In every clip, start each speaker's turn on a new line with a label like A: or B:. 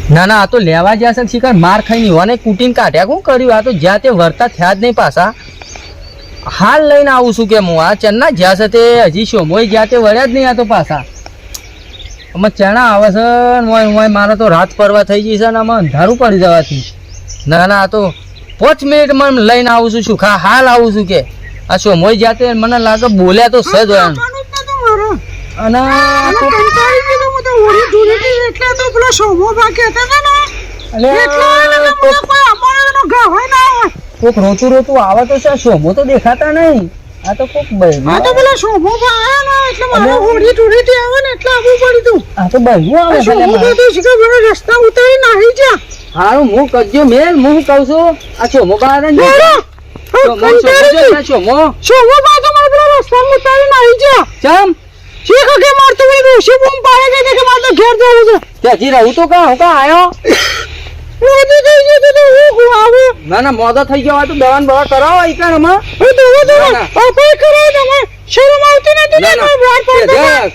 A: ના ના, આ તો લેવા જશે શિકાર માર ખાઈ નહીં કુટીને કાઢ્યા કોણ કર્યું? આ તો જ્યાં તે વર્તા થયા જ નહીં પાછા. હાલ લઈને આવું છું કે હું આ ચણા જ્યાં છે તે હજી શોમોય જ્યાં તે વળ્યા જ નહીં. આ તો પાછા અમે ચણા આવે છે ને મારે તો રાત પરવા થઈ ગઈ છે ને આમાં અંધારું પડી જવાથી. ના ના, આ તો 5 મિનિટમાં લઈને આવું છું. શું હાલ આવું છું કે આ શોમોય જ્યાં તે મને લાગે બોલ્યા તો સજ હોય. અને કોક રોતું રોતું આવે તો છે, શોભો તો દેખાતા નહીં. આ તો કોક આ તો પેલા શોભો આ તો બહુ રસ્તા ઉતારી નાખી છે. હારું હું કજ્જો મેલ હું કહું છું આ શોભો બહાર ત્યાંથી રહું તો હું કા આવ્યો. ના ના, મોદો થઈ ગયો તો દવા બવા કરાવો.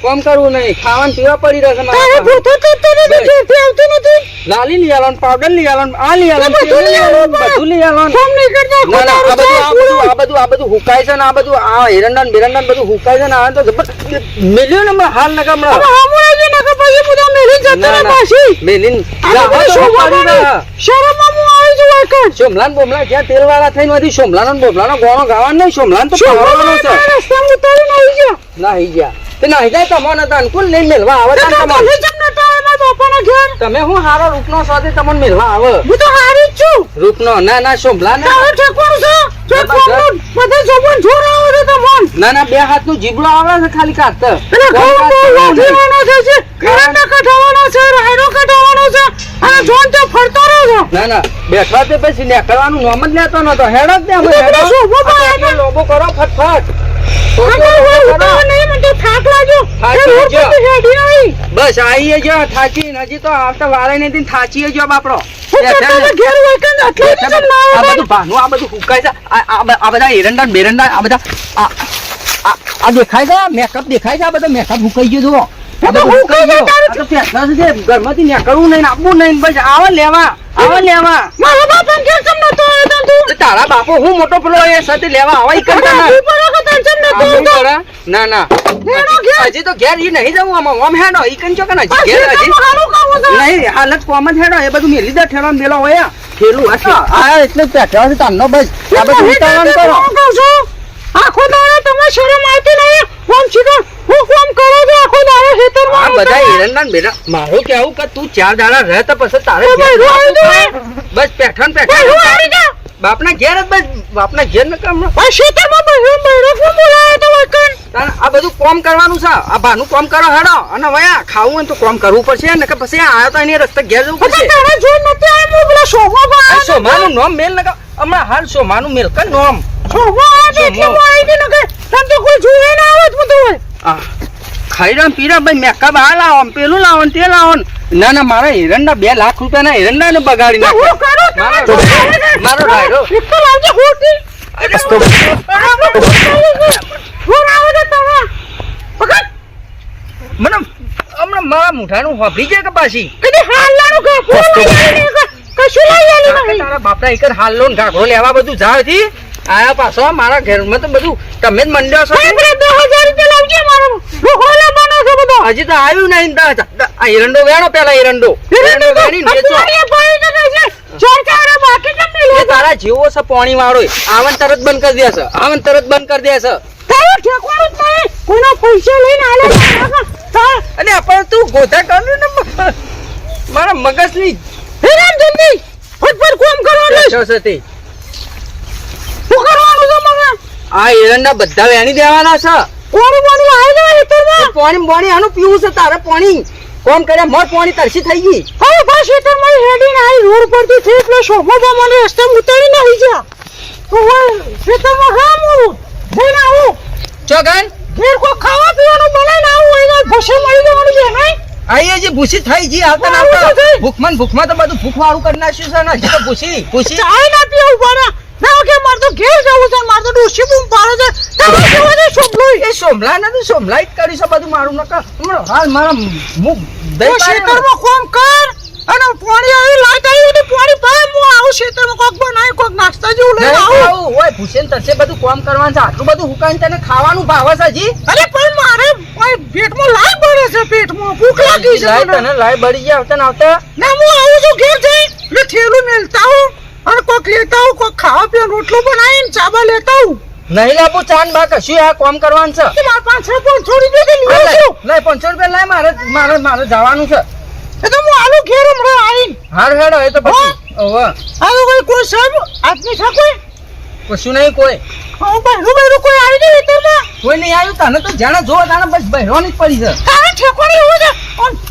A: કોમ કરવું નહીં, ખાવાનું પીવા પડી રહેશે. લાલી લઈ આલો, પાવડર લઈ આલો, આ લઈ આલો, બધું લઈ આલો. આ બધું હુકાય છે ને આ બધું આ હિરંડા બિરંડા બધું હુકાય છે ને આ તો મિલ્યું ને હાલ નકા સોમલાન બોમલા જ્યાં તેલ વાળા થઈને વધી સોમલાનો બોમલાનો ગોણો ગાવાનો નહીં. સોમલાન તો પાવાનો છે. નાહી ગયા તે નાહી જાય તમને તો અનુકૂળ નહીં મેળવા આવે. તમે હું હારો રૂપનો સાથે તમને મેળવા આવે. હું તો હારી જ છું રૂપનો. ના ના, સોમલાન ના ના, 2 હાથનું જીબડો આવે છે ખાલી કાઢતા. ના ના, બેઠવા તે પછી નીકળવાનું નામ જ લેતો નતો. હેડો જ ને લોબો કરો ફટફટ. બસ આવીએ જો થાચી. હજી તો આવતા વાળા નથી થાચીએ જો બાપડો. આ બધું ભાનું આ બધું હુકાય છે. આ બધા એરંડા બેરંડા આ બધા આ દેખાય છે. મેકઅપ દેખાય છે. આ બધા મેકઅપ હુકાઈ ગયો જુઓ. ઘરમાંથી નીકળવું નહીં, આપવું નહીં. બસ આવો લેવા તારા બાપો હું મોટો પેલો એ સાથે લેવા આવા. ના ના, હજી તો ઘેર નહીં જવું. આમ હેડો ઈકન છો કે હજી ઘેર હજી નહીં. હાલત કોમ જ હેડો. એ બધું મેલી દે ઠેલો મેલો હોય ઠેલું એટલે પેટ્યા છે તારનો. બસ આ બધું ઉતાવળ કરો. આખો દાડો તમે શરમ આવતી નહીં. કોમ શીખો હું કોમ કરો છો આખો દાડો ખેતરમાં. આ બધા એરંડા બેટા મારું કેવું કે તું 4 દાડા રહે તો પછી તારે બસ પેઠણ બાપના ઘેર જ. બસ બાપના ઘેર ને કામ આ બધું કોમ કરવાનું છે. આ ભાનું કોમ કરો હેડો. અને વયા ખાવું હોય તો કોમ કરવું પડશે ને કે પછી આવ્યો તો એની રસ્તે ઘેર જવું પડશે. સોમાનું નામ મેલ નકા હમણાં હાલ સોમાનું મેલ કર નામ ખાઈ રામ પીરા ભાઈ મેકઅપ આ લાવો પેલું લાવો તે લાવો. ના ના, મારા હિરણના 2 લાખ રૂપિયાના હિરણના ને બગાડી નાખો. મારો ડાયરો મને હમણાં મારા મુઠાનું વાપરી જાય કે પાછી તારા બાપડા એક હાલો ને ઘાઘરો લેવા બધું જાળથી આયા પાછો મારા ઘરમાં તો બધું તમે જ મંડ્યો છો. હજી તો આવ્યું નહીં. આ હિરંડો વેણો પેલા હિરંડો તારા જેવો છે પાણી વાળો આવન તરત બંધ કરી દેશે. અને આપણે તું ગોધા કર ને મારા મગજ ની આ એરંડા બધા વેણી દેવાના છે. પાણી આનું પીવું છે તારે. પાણી કોમ કર્યા મોર પાણી તરસી થઈ ગઈ. રોડ પરથી શોભો મને રસ્તે ઉતારી નાખી જા. ચોગન ઘેર કો ખાવા પીવાનું બનાવીને આવું હોય ભૂસે મળી જવાનું છે નહીં. આઈએ જે ભૂસી થઈ ગઈ આવતા ના ભૂખમાં તો બધું ભૂખ વાળું કરી નાખ્યું છે ને. હજી તો ભૂસી ચાય ના પીવું પડે ના કે મારે તો ઘેર જવું છે. મારે તો ડોસી બૂમ પાડે છે. તમે કેવો છે સોમલું એ સોમલા નથી સોમલા જ કરી છે બધું મારું નકા હાલ મારા ખેતરમાં કોમ કર અને પાણી ભૂસેન તરસે બધું કામ કરવાનું છે આટલું બધું હુકાઈને તને ખાવાનું ભાવે છે હજી
B: અરે પણ મારે કોઈ પેટમાં લાય બળે છે પેટમાં ભૂખ લાગી છે
A: લાય
B: મને.
A: તને લાય બળી ગયા આવતા ને આવતા
B: ના હું આવું છું ઘેર જઈ એટલે થેલું મેલતા હું અને કોક લેતા હું કોક ખાવા પીવા રોટલો બનાવીને ચાબા લેતા હું
A: નહીં લાવું ચાન બા કશું આ કામ કરવાનું છે
B: કે મારા પાસે 500 રૂપિયા લઈ છું
A: લાય 500 રૂપિયા લાય મારે મારે મારે જવાનું છે
B: એ તો હું આલુ ઘેર હમણાં આવીને
A: હાર હેડો એ તો પછી ઓવે
B: આવું કોઈ સાહેબ આદમી છે કોઈ
A: કશું નહીં કોઈ
B: હું બહેરું કોઈ આવી નહીં ખેતરમાં
A: કોઈ નહીં આવ્યું તને તો જાણે જો તાણે બસ બહેરોની જ પડી છે
B: તારે ઠેકોડી એવું છે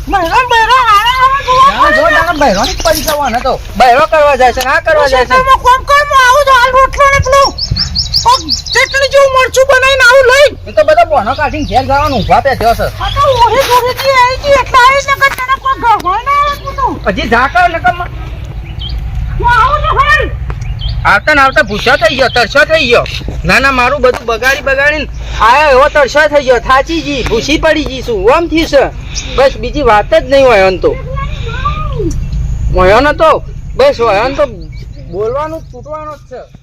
B: પણ બહેરા હારા
A: જાણે જો તાણે બહેરોની જ પડી છે વાને તો બહેરો કરવા જાય છે ના કરવા જાય છે
B: કોમ કર હું આવું તો હાલ રોટલો ને પેલું ચટણી જેવું મરચું બનાવીને આવું લઈ
A: એ તો બધા બોનો કાઢીને ઘેર જવાનું ઊભા થયો છે
B: આ તો ઓરે ઘરેથી આવી ગઈ એટલે આવી ને કે તને કોઈ ગભરાય ના આવે તું તો
A: હજી ઝાકળ નકમ
B: હું આવું તો હાલ
A: આવતા ને આવતા ભૂસા થઈ ગયો તરસો થઈ ગયો ના ના મારું બધું બગાડીને આયો એવો તરસો થઈ ગયો થાચી જી ભૂસી પડી જી શું ઓમ થયું છે બસ બીજી વાત જ નહીં હોય તો હોય તો બસ હોય તો બોલવાનું છૂટવાનું જ છે